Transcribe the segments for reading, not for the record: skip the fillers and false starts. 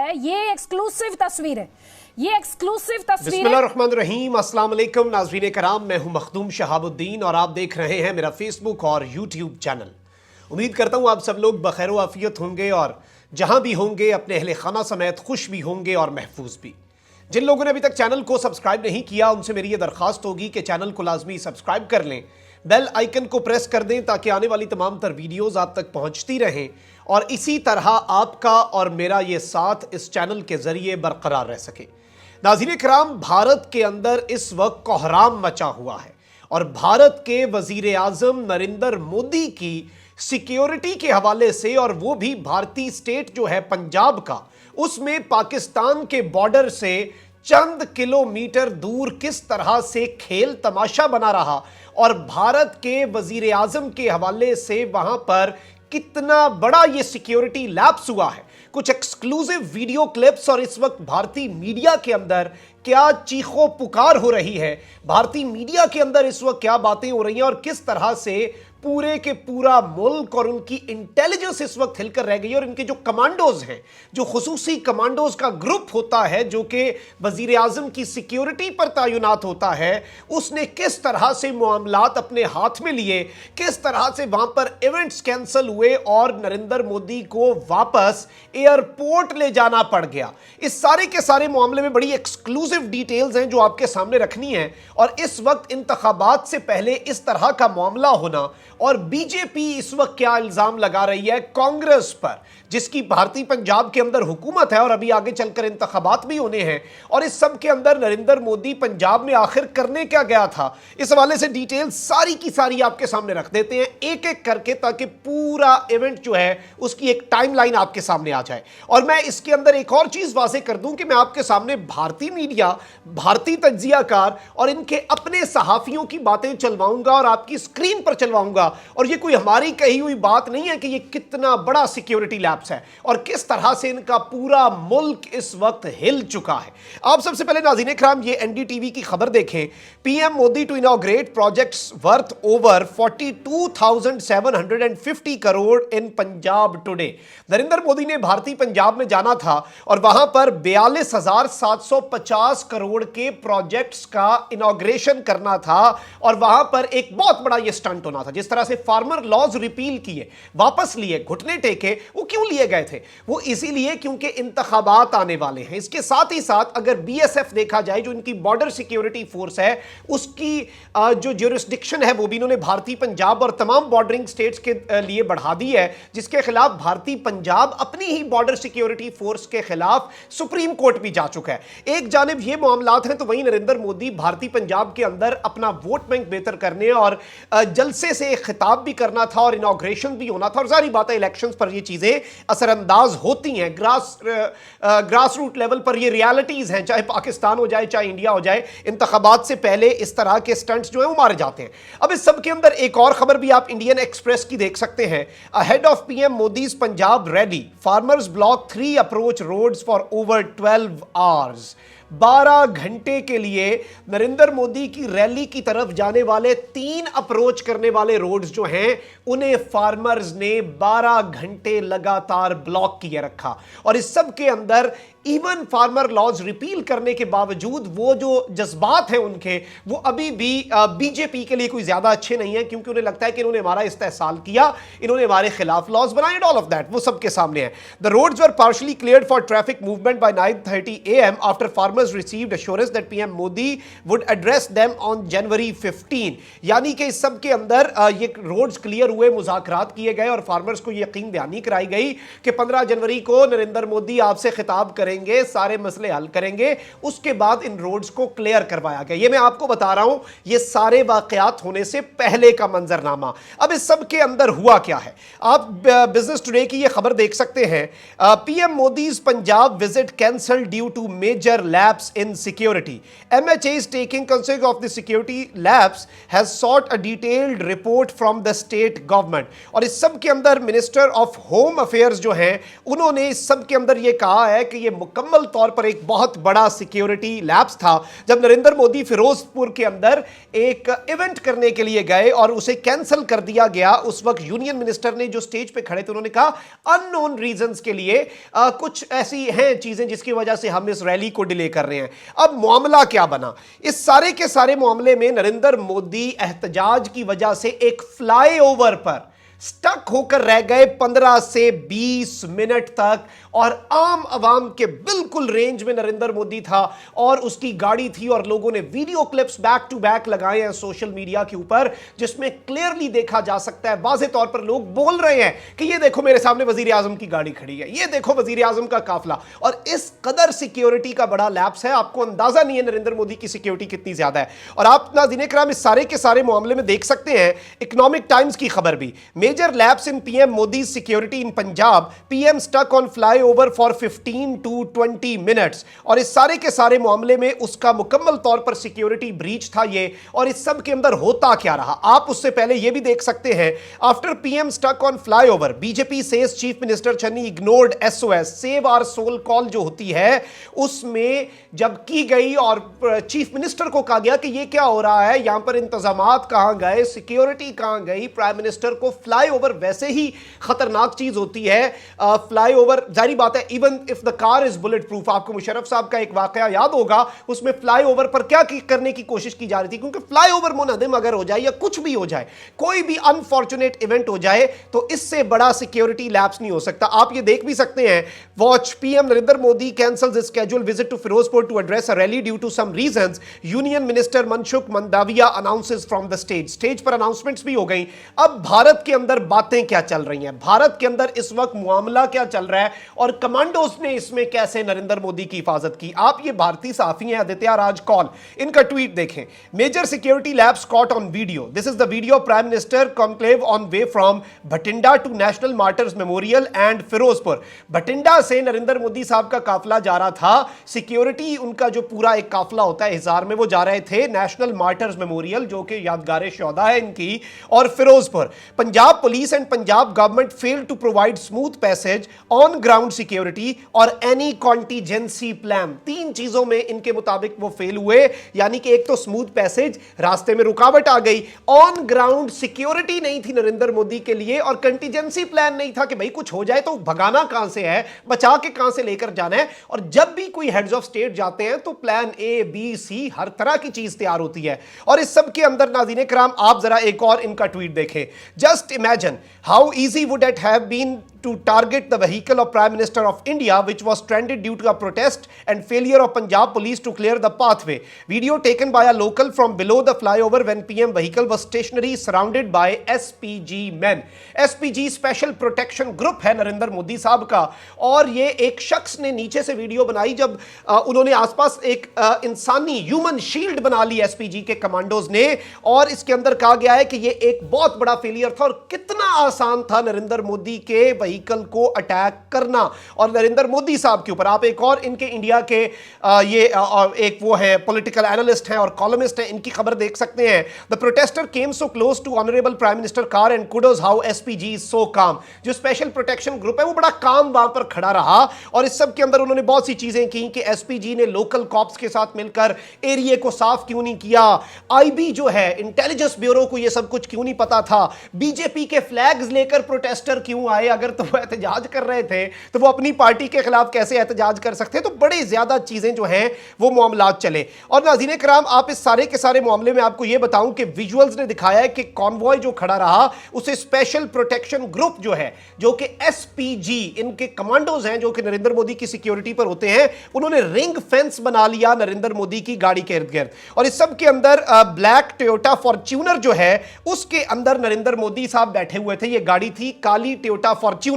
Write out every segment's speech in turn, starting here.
है, ये एक्सक्लूसिव तस्वीर है, ये एक्सक्लूसिव तस्वीर। बिस्मिल्लाहिर्रहमानिर्रहीम, अस्सलाम वालेकुम नाज़रीन कराम, मैं हूं मखदूम शहाबुद्दीन और आप देख रहे हैं मेरा फेसबुक और यूट्यूब चैनल। उम्मीद करता हूं आप सब लोग बखैर व आफियत होंगे और जहां भी होंगे अपने अहले खाना समेत खुश भी होंगे और महफूज भी। जिन लोगों ने अभी तक चैनल को सब्सक्राइब नहीं किया उनसे मेरी ये दरख्वास्त होगी कि चैनल को लाजमी सब्सक्राइब कर लें, बेल आइकन को प्रेस कर दें ताकि आने वाली तमाम तर वीडियोज़ आप तक पहुंचती रहें और इसी तरह आपका और मेरा ये साथ इस चैनल के ज़रिए बरकरार रह सके। नाज़रीन किराम, भारत के अंदर इस वक्त कोहराम मचा हुआ है और भारत के वज़ीर आज़म नरेंद्र मोदी की सिक्योरिटी के हवाले से, और वो भी भारतीय स्टेट जो है पंजाब का, उसमें पाकिस्तान के बॉर्डर से चंद किलोमीटर दूर किस तरह से खेल तमाशा बना रहा और भारत के वज़ीर आज़म के हवाले से वहां पर कितना बड़ा ये सिक्योरिटी लैप्स हुआ है, कुछ एक्सक्लूसिव वीडियो क्लिप्स और इस वक्त भारतीय मीडिया के अंदर क्या चीखों पुकार हो रही है, भारतीय मीडिया के अंदर इस वक्त क्या बातें हो रही हैं और किस तरह से पूरे के पूरा मुल्क और उनकी इंटेलिजेंस इस वक्त हिलकर रह गई है और इनके जो कमांडोज हैं, जो खुसूसी कमांडोज का ग्रुप होता है जो कि वजीर आजम की सिक्योरिटी पर तैनात होता है, उसने किस तरह से मामलात अपने हाथ में लिए, किस तरह से वहां पर इवेंट्स कैंसिल हुए और नरेंद्र मोदी को वापस एयरपोर्ट ले जाना पड़ गया। इस सारे के सारे मामले में बड़ी एक्सक्लूसिव डिटेल्स हैं जो आपके सामने रखनी है। और इस वक्त इंतखाबात से पहले इस तरह का मामला होना, और बीजेपी इस वक्त क्या इल्जाम लगा रही है कांग्रेस पर, जिसकी भारतीय पंजाब के अंदर हुकूमत है और अभी आगे चलकर इंतखाबात भी होने हैं, और इस सब के अंदर नरेंद्र मोदी पंजाब में आखिर करने क्या गया था, इस हवाले से डिटेल सारी की सारी आपके सामने रख देते हैं एक एक करके, ताकि पूरा इवेंट जो है उसकी एक टाइमलाइन आपके सामने आ जाए। और मैं इसके अंदर एक और चीज वाज़ेह कर दूं कि मैं आपके सामने भारतीय मीडिया, भारतीय तज्जियाकार और इनके अपने सहाफियों की बातें चलवाऊंगा और आपकी स्क्रीन पर चलवाऊंगा। और ये कोई हमारी कही हुई बात नहीं है कि ये कितना बड़ा सिक्योरिटी लैप्स है और किस तरह से इनका पूरा मुल्क इस वक्त हिल चुका है। आप सबसे पहले नाज़रीन इकराम ये एनडीटीवी की खबर देखें। PM Modi to inaugurate projects worth over 42,750 crore in Punjab today. Narendra Modi ने भारतीय पंजाब में जाना था और वहां पर 42,750 करोड़ के प्रोजेक्ट्स का इनॉग्रेशन करना था और वहां पर एक बहुत बड़ा ये स्टंट होना था। जिस तरह से फार्मर लॉज रिपील किए, वापस लिए, घुटने टेके, वो क्यों लिए गए थे? वो इसीलिए क्योंकि इंतखाबात आने वाले हैं। इसके साथ ही साथ अगर बीएसएफ देखा जाए, जो इनकी बॉर्डर सिक्योरिटी फोर्स है, उसकी जो ज्यूरिसडिक्शन है वो भी इन्होंने भारतीय पंजाब और तमाम बॉर्डरिंग स्टेट्स के लिए बढ़ा दी है, जिसके खिलाफ भारतीय पंजाब अपनी ही बॉर्डर सिक्योरिटी फोर्स के खिलाफ सुप्रीम कोर्ट भी जा चुका है। एक जानिब ये मामलात हैं तो वहीं नरेंद्र मोदी भारतीय पंजाब के अंदर अपना वोट बैंक बेहतर करने और जलसे से खिताब भी करना था और इनॉग्रेशन भी होना था। और सारी बातें इलेक्शंस पर ये चीजें असरअंदाज होती हैं, ग्रास रूट लेवल पर ये रियलिटीज हैं, चाहे पाकिस्तान हो जाए चाहे इंडिया हो जाए, इंतखाबात से पहले इस तरह के स्टंट्स जो है वो मारे जाते हैं। अब इस सब के अंदर एक और खबर भी आप इंडियन एक्सप्रेस की देख सकते हैं। Ahead of PM Modi's Punjab rally, farmers block 3 approach roads for over 12 hours. 12 घंटे के लिए नरेंद्र मोदी की रैली की तरफ जाने वाले 3 अप्रोच करने वाले रोड्स जो हैं उन्हें फार्मर्स ने 12 घंटे लगातार ब्लॉक किए रखा। और इस सब के अंदर इवन फार्मर लॉज रिपील करने के बावजूद वो जो जज्बात हैं उनके, वो अभी भी बीजेपी के लिए कोई ज्यादा अच्छे नहीं है, क्योंकि उन्हें लगता है कि इन्होंने हमारा इस्तेहसाल किया, इन्होंने हमारे खिलाफ लॉज बनाए, ऑल ऑफ दैट वो सबके सामने है। The roads were partially cleared for traffic movement by 9:30 AM after farmers received assurance that PM Modi would address them on January 15। यानी कि इस सब के अंदर ये रोड्स क्लियर हुए, मुज़ाकरात किए गए और फार्मर्स को यकीन दहानी कराई गई कि 15 जनवरी को नरेंद्र मोदी आपसे खिताब करेंगे, सारे मसले हल करेंगे। उसके बाद इन रोड्स को क्लियर करवाया गया। ये मैं आपको बता रहा हूं, ये सारे वाकयात होने से पहले का मंजरनामा। अब इस सब के अंदर हुआ क्या है, आप बिजनेस टुडे की ये खबर देख सकते हैं। PM Modi's Punjab visit cancelled due to major lapse in security. MHA is taking consideration of the security lapse has sought a detailed report from the state government। और इस सब के अंदर मिनिस्टर ऑफ होम अफेयर्स जो हैं उन्होंने इस सब के अंदर ये कहा है कि ये मुकम्मल तौर पर एक बहुत बड़ा सिक्योरिटी लैप्स था जब नरेंद्र मोदी फिरोजपुर के अंदर एक इवेंट करने के लिए गए और उसे कैंसिल कर दिया गया। उस वक्त यूनियन मिनिस्टर ने जो स्टेज पे खड़े थे उन्होंने कहा अननोन रीजंस के लिए कुछ ऐसी हैं चीजें जिसकी वजह से हम इस रैली को डिले कर रहे हैं। अब मामला क्या बना, इस सारे के सारे मामले में नरेंद्र मोदी एहतजाज की वजह से एक फ्लाईओवर पर स्टक होकर रह गए 15 से 20 मिनट तक और आम आवाम के बिल्कुल रेंज में नरेंद्र मोदी था और उसकी गाड़ी थी और लोगों ने video clips back to back लगाए हैं सोशल मीडिया के ऊपर जिसमें क्लियरली देखा जा सकता है, वाज़े तौर पर लोग बोल रहे हैं कि ये देखो मेरे सामने वजीर आजम की गाड़ी खड़ी है, ये देखो वजीर आजम का काफिला। और इस कदर सिक्योरिटी का बड़ा लैप्स है, आपको अंदाजा नहीं है नरेंद्र मोदी की सिक्योरिटी कितनी ज्यादा है। और आप नाज़रीन किराम इस सारे के सारे मामले में देख सकते हैं इकोनॉमिक टाइम्स की खबर भी, Major lapse in PM Modi's security in Punjab. PM stuck on flyover for 15 to 20 minutes. और इस सारे के सारे मामले में उसका मुकम्मल तौर पर सिक्योरिटी ब्रीच था ये। और इस सब के अंदर होता क्या रहा, आप उससे पहले ये भी देख सकते हैं। After PM stuck on flyover, BJP says Chief Minister Channi ignored SOS, Save Our Soul call जो होती है उसमें जब की गई और चीफ मिनिस्टर को कहा गया कि ये क्या हो रहा है, यहां पर इंतजामात कहां गए, सिक्योरिटी कहां गई। प्राइम मिनिस्टर को फ्लाईओवर वैसे ही खतरनाक चीज होती है। फ्लाईओवर जारी बात है, even if the car is bullet proof. आपको मुशर्रफ साहब का एक वाकया याद होगा, उसमें फ्लाईओवर पर क्या करने की कोशिश की जा रही थी, क्योंकि फ्लाईओवर मुनहदम अगर हो जाए या कुछ भी हो जाए, कोई भी अनफॉर्चुनेट इवेंट हो जाए, तो इससे बड़ा सिक्योरिटी लैप्स नहीं हो सकता। आप ये देख भी सकते हैं, watch PM Narendra Modi cancels his scheduled visit to Firozpur to address a rally due to some reasons. Union minister Mansukh Mandaviya announces from the stage. Stage पर अनाउंसमेंट्स भी हो गई। अब भारत के अंदर बातें क्या चल रही हैं, भारत के अंदर इस वक्त मामला क्या चल रहा है और कमांडोज ने इसमें कैसे नरेंद्र मोदी की हिफाजत की। आप ये भारतीय साफी हैं आदित्य राज कौल, इनका ट्वीट देखें। Major security lapse caught on video. This is the video prime minister conclave on way from Bathinda to national martyrs memorial and Firozpur. Bathinda से नरेंद्र मोदी साहब का काफिला जा रहा था, सिक्योरिटी उनका जो पूरा एक काफिला होता है हिसार में, वो जा रहे थे नेशनल मार्टर्स मेमोरियल जो कि यादगार शोहदा है इनकी, और Firozpur. Punjab police and Punjab government failed to provide smooth passage on ground security और एनी कॉन्टीजेंसी प्लान। तीन चीजों में इनके मुताबिक वो फेल हुए, यानी कि एक तो स्मूथ पैसेज, रास्ते में रुकावट आ गई, ऑन ग्राउंड सिक्योरिटी नहीं थी नरेंद्र मोदी के लिए, और कंटीजेंसी प्लान नहीं था कि भाई कुछ हो जाए तो भगाना कहां से है, बचा के कहां से लेकर जाना है। और जब भी कोई हेड्स ऑफ स्टेट जाते हैं तो प्लान ए बी सी हर तरह की चीज तैयार होती है। और इस सब के अंदर नाज़रीन किराम आप जरा एक और इनका ट्वीट देखें। Just imagine how easy would it have been to target the vehicle of Prime Minister of India, which was stranded due to a protest and failure of Punjab police to clear the pathway. Video taken by a local from below the flyover when PM vehicle was stationary surrounded by SPG men. SPG Special Protection Group है नरेंद्र मोदी साहब का, और ये एक शख्स ने नीचे से वीडियो बनाई जब उन्होंने आसपास एक इंसानी ह्यूमन शील्ड बना ली SPG के कमांडोज ने, और इसके अंदर कहा गया है कि ये एक बहुत बड़ा फेलियर था और कितना आसान था नरेंद्र मोदी के व्हीकल को अटैक करना। और नरेंद्र मोदी साहब के ऊपर आप एक और इनके इंडिया के एक वो है पॉलिटिकल एनालिस्ट हैं और कॉलमिस्ट हैं, इनकी खबर देख सकते हैं। The protester came so close to honourable prime minister car and kudos how SPG is so calm. जो स्पेशल प्रोटेक्शन ग्रुप है वो बड़ा काम वहां पर खड़ा रहा, और इस सब के अंदर उन्होंने बहुत सी चीजें की कि एसपीजी ने लोकल कॉप्स के साथ मिलकर एरिया को साफ क्यों नहीं किया, आईबी जो है इंटेलिजेंस ब्यूरो को ये सब कुछ क्यों नहीं पता था, बीजेपी के फ्लैग्स लेकर प्रोटेस्टर क्यों आए, अगर तो वो एहतजाज कर रहे थे तो वो अपनी पार्टी के खिलाफ कैसे एहतजाज कर सकते हैं। तो बड़ी ज्यादा चीजें जो हैं वो मामलात चले। और नाज़रीन किराम आप इस सारे के सारे मामले में आपको ये बताऊं कि विजुअल्स ने दिखाया है कि कॉन्वॉय जो खड़ा रहा उसे स्पेशल प्रोटेक्शन ग्रुप जो है, जो कि एसपीजी इनके कमांडोज हैं जो कि नरेंद्र मोदी की सिक्योरिटी पर होते हैं, उन्होंने रिंग फेंस बना लिया नरेंद्र मोदी की गाड़ी के इर्द गिर्द। और इस सब के अंदर ब्लैक टोयोटा फॉर्च्यूनर जो है उसके अंदर नरेंद्र मोदी साहब बैठे हुए थे। ये गाड़ी थी काली टोयोटा फॉर्च्यूनर,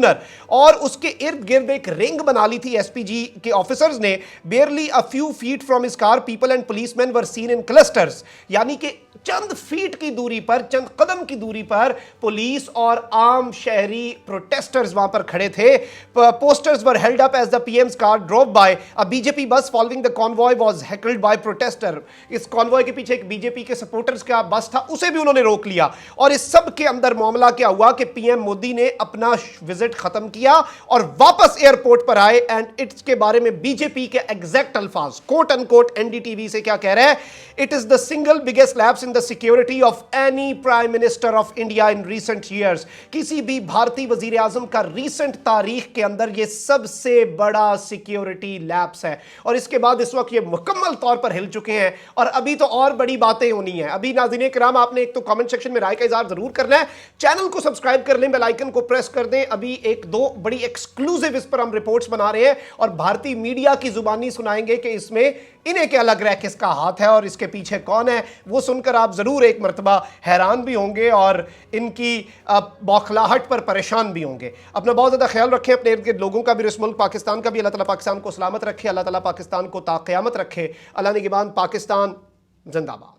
और उसके इर्द गिर्द एक रिंग बना ली थी एसपीजी के ऑफिसर्स ने। बेयरली a few feet from his car people and policeman were seen in clusters, यानी कि चंद फीट की दूरी पर, चंद कदम की दूरी पर पुलिस और आम शहरी प्रोटेस्टर्स वहां पर खड़े थे। Posters were held up as the PM's car drove by. A BJP bus following the convoy was heckled by protester. इस कॉन्वॉय के पीछे एक बीजेपी के सपोर्टर्स का बस था, उसे भी उन्होंने रोक लिया। और इस सब के अंदर मामला क्या हुआ कि पीएम मोदी ने अपना विजिट खत्म किया और वापस एयरपोर्ट पर आए। एंड इसके बारे में बीजेपी के एग्जैक्ट अल्फाज कोट अनकोट एनडीटीवी से क्या कह रहे हैं, it is the single biggest lapse in the security of any prime minister of India in recent years. किसी भी भारतीय वजीर आजम का रीसेंट तारीख के अंदर यह सबसे बड़ा सिक्योरिटी लैप्स है। और इसके बाद इस वक्त ये मुकम्मल तौर पर हिल चुके हैं और अभी तो और बड़ी बातें होनी है। अभी नाज़रीन किराम, आपने एक तो कमेंट सेक्शन में राय का इजहार जरूर करना है, चैनल को सब्सक्राइब कर लें, बेल आइकन को प्रेस कर दें। अभी एक दो बड़ी एक्सक्लूसिव इस पर हम रिपोर्ट्स बना रहे हैं और भारतीय मीडिया की जुबानी सुनाएंगे कि इसमें इन्हें क्या लग रहा है, किसका हाथ है और इसके पीछे कौन है। वो सुनकर आप जरूर एक मर्तबा हैरान भी होंगे और इनकी बौखलाहट पर परेशान भी होंगे। अपना बहुत ज्यादा ख्याल रखें, अपने इर्द गिर्द लोगों का भी, इस मुल्क पाकिस्तान का भी। अल्लाह ताला पाकिस्तान को सलामत रखे, अल्लाह ताला पाकिस्तान को ताक़यामत रखे। अल्लाह निगहबान, पाकिस्तान जिंदाबाद।